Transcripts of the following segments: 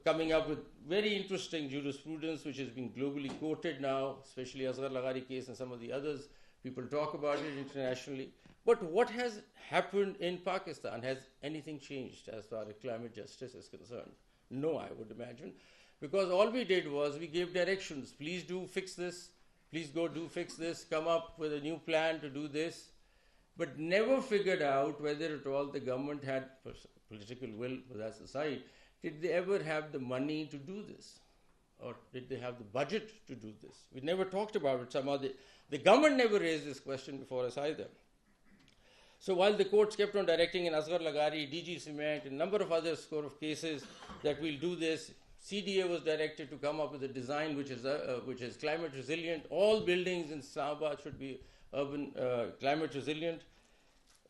coming up with very interesting jurisprudence which has been globally quoted now, especially Asghar Laghari case and some of the others. People talk about it internationally. But what has happened in Pakistan? Has anything changed as far as climate justice is concerned? No, I would imagine. Because all we did was we gave directions. Please do fix this. Please go do fix this. Come up with a new plan to do this. But never figured out whether at all the government had political will, but that's aside. Did they ever have the money to do this? Or did they have the budget to do this? We never talked about it. Somehow the government never raised this question before us either. So while the courts kept on directing in Asghar Laghari, DG Cement, and a number of other score of cases that we'll do this, CDA was directed to come up with a design which is climate resilient. All buildings in Islamabad should be urban climate resilient,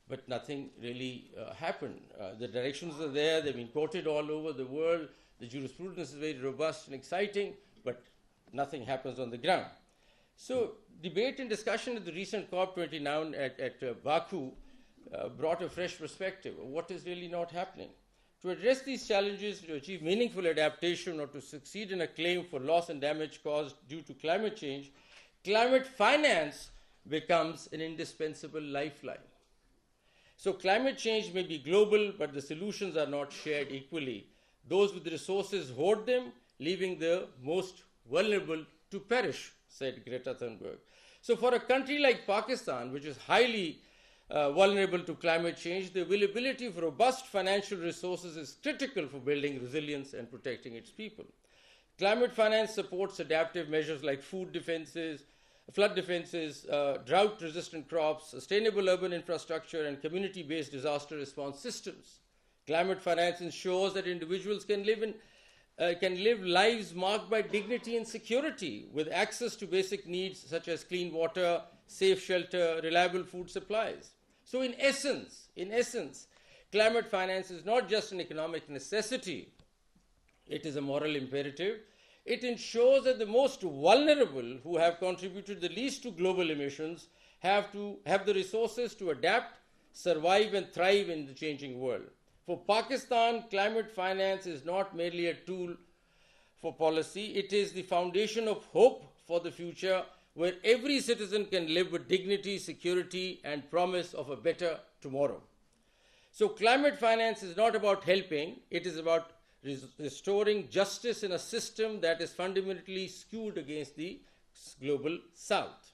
but nothing really happened. The directions are there, they've been quoted all over the world, the jurisprudence is very robust and exciting, but nothing happens on the ground. So debate and discussion at the recent COP29 at Baku brought a fresh perspective of what is really not happening. To address these challenges, to achieve meaningful adaptation or to succeed in a claim for loss and damage caused due to climate change, climate finance becomes an indispensable lifeline. So climate change may be global, but the solutions are not shared equally. Those with resources hoard them, leaving the most vulnerable to perish, said Greta Thunberg. So for a country like Pakistan, which is highly vulnerable to climate change, the availability of robust financial resources is critical for building resilience and protecting its people. Climate finance supports adaptive measures like food defenses, flood defenses, drought-resistant crops, sustainable urban infrastructure, and community-based disaster response systems. Climate finance ensures that individuals can live lives marked by dignity and security, with access to basic needs such as clean water, safe shelter, reliable food supplies. So in essence, climate finance is not just an economic necessity, it is a moral imperative. It ensures that the most vulnerable, who have contributed the least to global emissions, have the resources to adapt, survive and thrive in the changing world. For Pakistan, climate finance is not merely a tool for policy, it is the foundation of hope for the future, where every citizen can live with dignity, security, and promise of a better tomorrow. So climate finance is not about helping, it is about restoring justice in a system that is fundamentally skewed against the global south.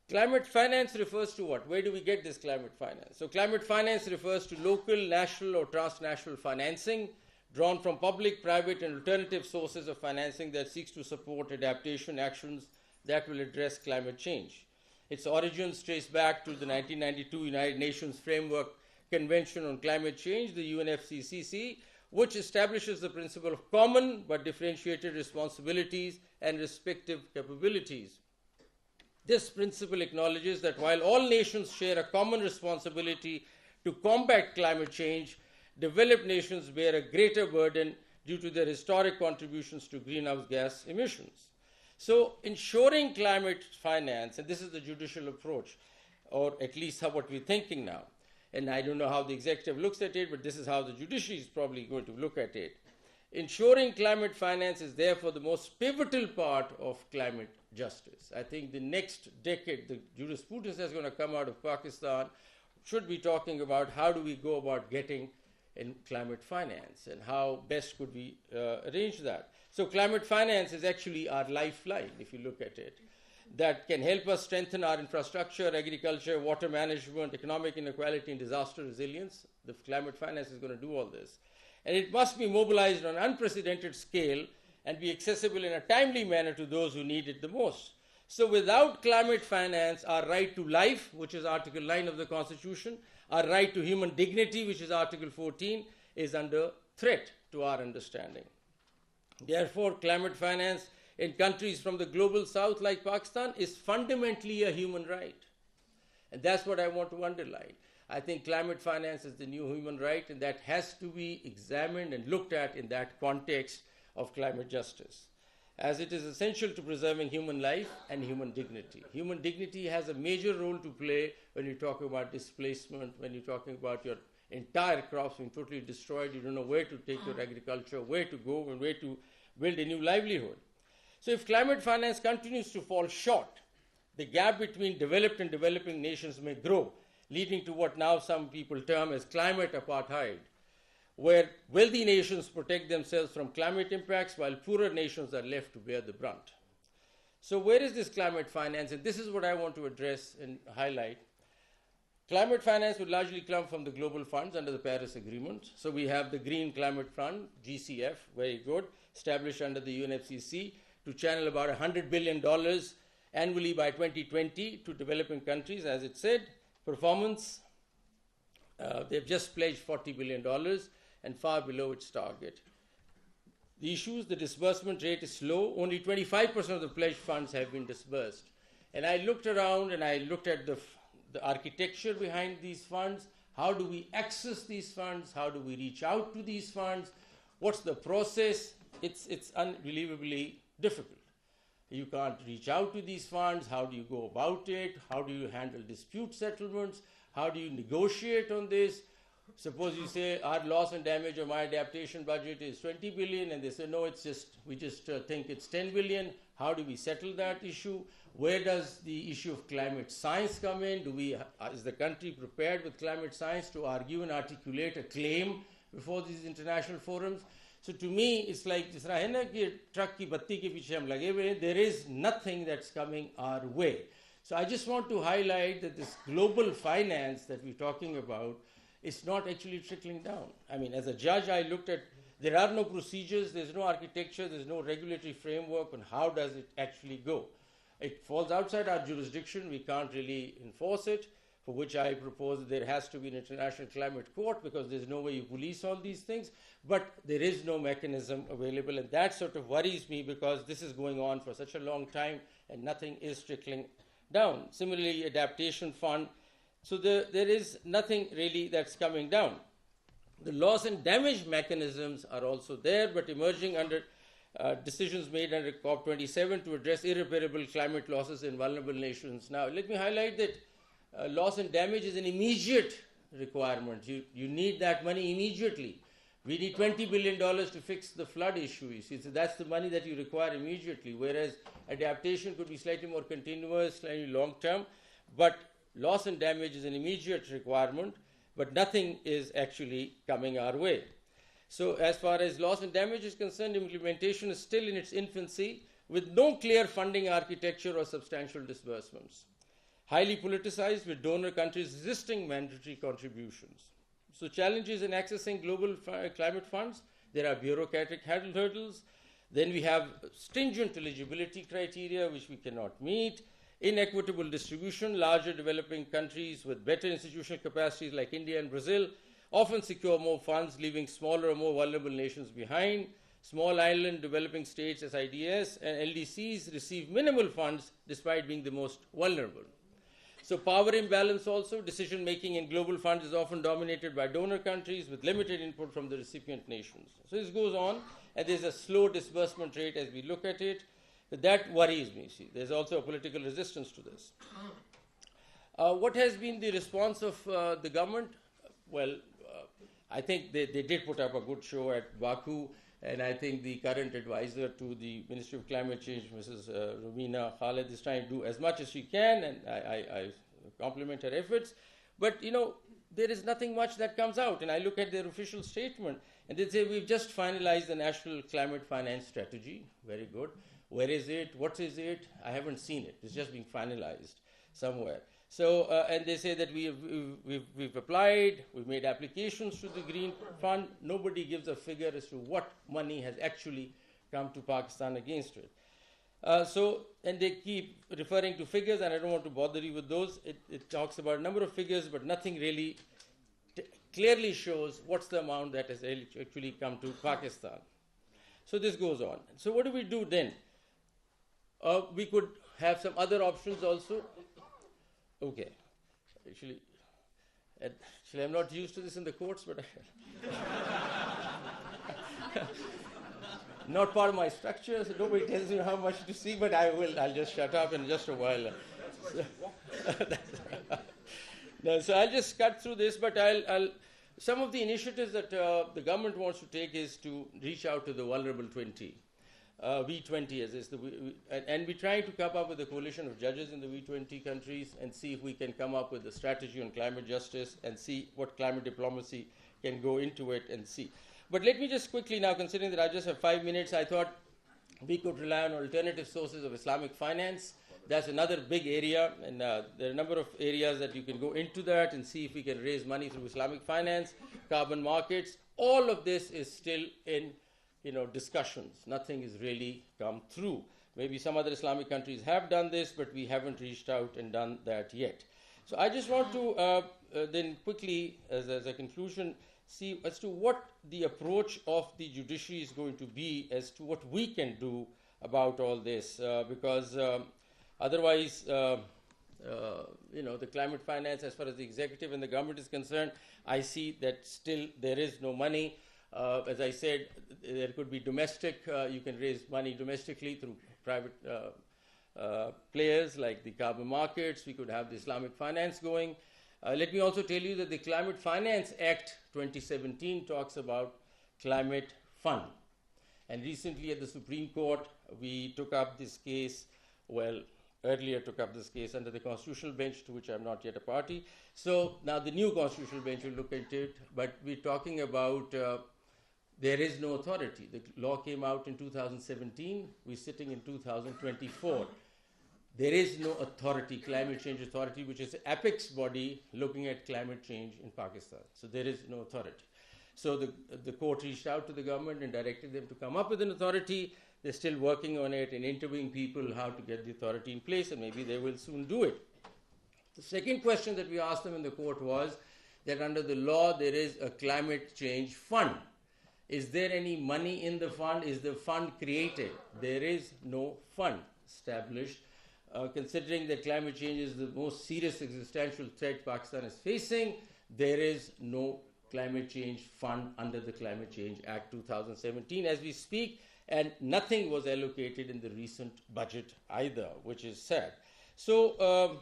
Climate finance refers to what? Where do we get this climate finance? So climate finance refers to local, national, or transnational financing drawn from public, private, and alternative sources of financing that seeks to support adaptation actions that will address climate change. Its origins trace back to the 1992 United Nations Framework Convention on Climate Change, the UNFCCC, which establishes the principle of common but differentiated responsibilities and respective capabilities. This principle acknowledges that while all nations share a common responsibility to combat climate change, developed nations bear a greater burden due to their historic contributions to greenhouse gas emissions. So ensuring climate finance, and this is the judicial approach, or at least what we're thinking now, and I don't know how the executive looks at it, but this is how the judiciary is probably going to look at it. Ensuring climate finance is therefore the most pivotal part of climate justice. I think the next decade, the jurisprudence that's going to come out of Pakistan should be talking about how do we go about getting in climate finance and how best could we arrange that. So climate finance is actually our lifeline, if you look at it, that can help us strengthen our infrastructure, agriculture, water management, economic inequality, and disaster resilience. The climate finance is going to do all this. And it must be mobilized on an unprecedented scale and be accessible in a timely manner to those who need it the most. So without climate finance, our right to life, which is Article 9 of the Constitution, our right to human dignity, which is Article 14, is under threat to our understanding. Therefore, climate finance in countries from the global south like Pakistan is fundamentally a human right. And that's what I want to underline. I think climate finance is the new human right, and that has to be examined and looked at in that context of climate justice, as it is essential to preserving human life and human dignity. Human dignity has a major role to play when you're talking about displacement, when you're talking about your entire crops being totally destroyed. You don't know where to take your agriculture, where to go, and where to build a new livelihood. So if climate finance continues to fall short, the gap between developed and developing nations may grow, leading to what now some people term as climate apartheid, where wealthy nations protect themselves from climate impacts while poorer nations are left to bear the brunt. So where is this climate finance? And this is what I want to address and highlight. Climate finance would largely come from the global funds under the Paris Agreement. So we have the Green Climate Fund, GCF, very good, established under the UNFCCC to channel about $100 billion annually by 2020 to developing countries, as it said. Performance, they've just pledged $40 billion and far below its target. The issues, the disbursement rate is slow. Only 25% of the pledged funds have been disbursed. And I looked around and I looked at the architecture behind these funds. How do we access these funds? How do we reach out to these funds? What's the process? It's unbelievably difficult. You can't reach out to these funds. How do you go about it? How do you handle dispute settlements? How do you negotiate on this? Suppose you say our loss and damage or my adaptation budget is 20 billion and they say no, we just think it's 10 billion. How do we settle that issue? Where does the issue of climate science come in? Is the country prepared with climate science to argue and articulate a claim before these international forums? So to me, it's like जिस तरह है ना कि truck की बत्ती के पीछे हम लगे हुए हैं, there is nothing that's coming our way. So I just want to highlight that this global finance that we're talking about is not actually trickling down. I mean, as a judge, I looked at, there are no procedures, there's no architecture, there's no regulatory framework on how does it actually go. It falls outside our jurisdiction, we can't really enforce it, for which I propose that there has to be an international climate court because there's no way you police all these things, but there is no mechanism available, and that sort of worries me because this is going on for such a long time and nothing is trickling down. Similarly, adaptation fund, so there is nothing really that's coming down. The loss and damage mechanisms are also there, but emerging under decisions made under COP27 to address irreparable climate losses in vulnerable nations. Now, let me highlight that loss and damage is an immediate requirement. You need that money immediately. We need $20 billion to fix the flood issue. You see, so that's the money that you require immediately, whereas adaptation could be slightly more continuous, slightly long-term, but loss and damage is an immediate requirement, but nothing is actually coming our way. So as far as loss and damage is concerned, implementation is still in its infancy with no clear funding architecture or substantial disbursements. Highly politicized with donor countries resisting mandatory contributions. So challenges in accessing global climate funds, there are bureaucratic hurdles, then we have stringent eligibility criteria which we cannot meet, inequitable distribution, larger developing countries with better institutional capacities like India and Brazil often secure more funds, leaving smaller or more vulnerable nations behind. Small island developing states, SIDS, and LDCs receive minimal funds despite being the most vulnerable. So power imbalance also, decision making in global funds is often dominated by donor countries with limited input from the recipient nations. So this goes on, and there's a slow disbursement rate as we look at it. But that worries me. See, there's also a political resistance to this. What has been the response of the government? Well, I think they did put up a good show at Baku, and I think the current advisor to the Ministry of Climate Change, Mrs. Rumina Khaled, is trying to do as much as she can, and I compliment her efforts. But, you know, there is nothing much that comes out. And I look at their official statement, and they say, we've just finalized the National Climate Finance Strategy. Very good. Where is it? What is it? I haven't seen it. It's just being finalized somewhere. So, and they say that we've applied, we've made applications to the Green Fund. Nobody gives a figure as to what money has actually come to Pakistan against it. And they keep referring to figures, and I don't want to bother you with those. It talks about a number of figures, but nothing really clearly shows what's the amount that has actually come to Pakistan. So this goes on. So what do we do then? We could have some other options also. Okay. Actually, I'm not used to this in the courts, but not part of my structure, so nobody tells me how much to see, but I'll just shut up in just a while. So I'll just cut through this, but some of the initiatives that the government wants to take is to reach out to the vulnerable 20. V20 as is and we're trying to come up with a coalition of judges in the V20 countries and see if we can come up with a strategy on climate justice and see what climate diplomacy can go into it and see. But let me just quickly now, considering that I just have 5 minutes, I thought we could rely on alternative sources of Islamic finance. That's another big area, and there are a number of areas that you can go into that and see if we can raise money through Islamic finance, carbon markets. All of this is still in discussions. Nothing has really come through. Maybe some other Islamic countries have done this, but we haven't reached out and done that yet. So I just want to then quickly, as a conclusion, see as to what the approach of the judiciary is going to be as to what we can do about all this, because otherwise, the climate finance, as far as the executive and the government is concerned, I see that still there is no money. As I said, there could be domestic, you can raise money domestically through private players like the carbon markets. We could have the Islamic finance going. Let me also tell you that the Climate Finance Act 2017 talks about climate fund. And recently at the Supreme Court, we took up this case, earlier took up this case under the Constitutional Bench, to which I'm not yet a party. So now the new Constitutional Bench will look into it, but we're talking about there is no authority. The law came out in 2017. We're sitting in 2024. There is no authority, climate change authority, which is an apex body looking at climate change in Pakistan. So there is no authority. So the court reached out to the government and directed them to come up with an authority. They're still working on it and interviewing people how to get the authority in place, and maybe they will soon do it. The second question that we asked them in the court was that under the law there is a climate change fund. Is there any money in the fund? Is the fund created? There is no fund established. Considering that climate change is the most serious existential threat Pakistan is facing, there is no climate change fund under the Climate Change Act 2017 as we speak, and nothing was allocated in the recent budget either, which is sad. So,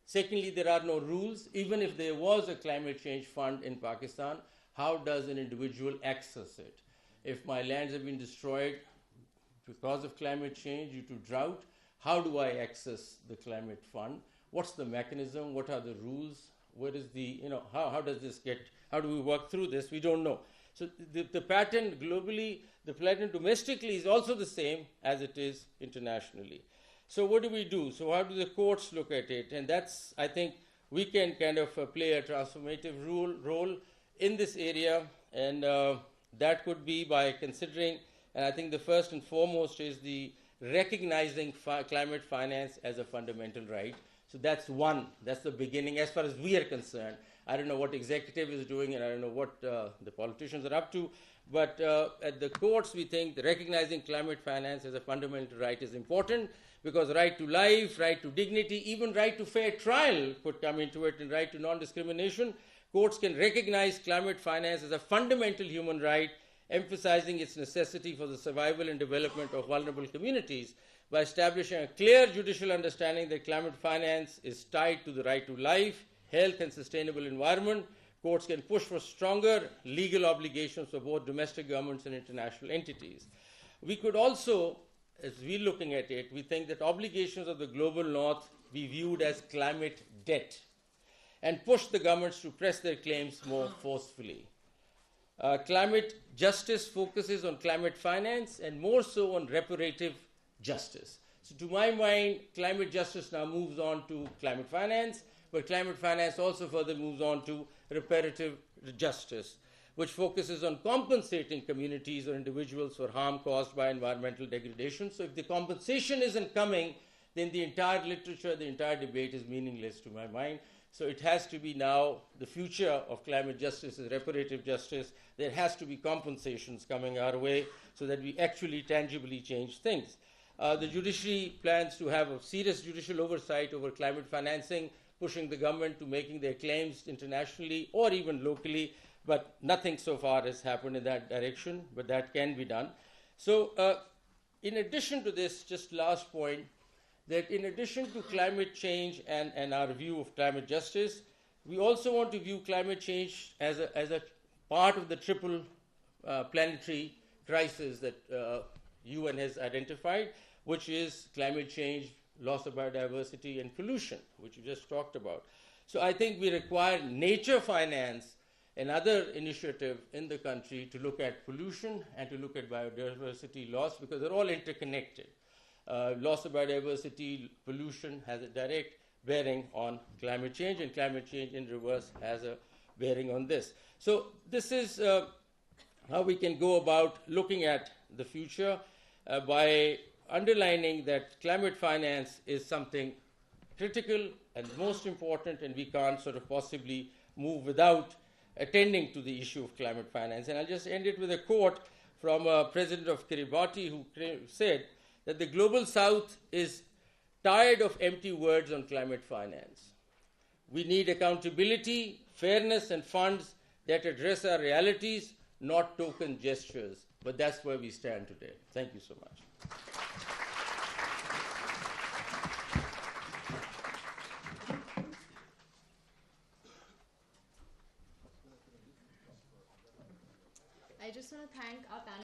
secondly, there are no rules. Even if there was a climate change fund in Pakistan, how does an individual access it? If my lands have been destroyed because of climate change due to drought, how do I access the climate fund? What's the mechanism? What are the rules? What is the, how does this how do we work through this? We don't know. So the pattern globally, the pattern domestically is also the same as it is internationally. So what do we do? So how do the courts look at it? And that's, I think, we can kind of play a transformative role in this area, and that could be by considering, and I think the first and foremost is the recognizing climate finance as a fundamental right. So that's the beginning as far as we are concerned. I don't know what executive is doing, and I don't know what the politicians are up to, but at the courts we think the recognizing climate finance as a fundamental right is important, because right to life, right to dignity, even right to fair trial could come into it, and right to non-discrimination. Courts can recognize climate finance as a fundamental human right, emphasizing its necessity for the survival and development of vulnerable communities by establishing a clear judicial understanding that climate finance is tied to the right to life, health and sustainable environment. Courts can push for stronger legal obligations for both domestic governments and international entities. We could also, as we're looking at it, we think that obligations of the global north be viewed as climate debt and push the governments to press their claims more forcefully. Climate justice focuses on climate finance and more so on reparative justice. So to my mind, climate justice now moves on to climate finance, but climate finance also further moves on to reparative justice, which focuses on compensating communities or individuals for harm caused by environmental degradation. So if the compensation isn't coming, then the entire literature, the entire debate is meaningless to my mind. So it has to be now, the future of climate justice is reparative justice. There has to be compensations coming our way so that we actually tangibly change things. The judiciary plans to have a serious judicial oversight over climate financing, pushing the government to making their claims internationally or even locally, but nothing so far has happened in that direction, but that can be done. So in addition to this, just last point, that in addition to climate change and our view of climate justice, We also want to view climate change as a part of the triple planetary crisis that UN has identified, which is climate change, loss of biodiversity, and pollution, which you just talked about. So I think we require nature finance, another initiative in the country, to look at pollution and to look at biodiversity loss, because they're all interconnected. Loss of biodiversity, pollution has a direct bearing on climate change, and climate change in reverse has a bearing on this. So this is how we can go about looking at the future by underlining that climate finance is something critical and most important, and we can't sort of possibly move without attending to the issue of climate finance. And I'll just end it with a quote from President of Kiribati, who said that the global south is tired of empty words on climate finance. We need accountability, fairness, and funds that address our realities, not token gestures. But that's where we stand today. Thank you so much. I just want to thank our panel.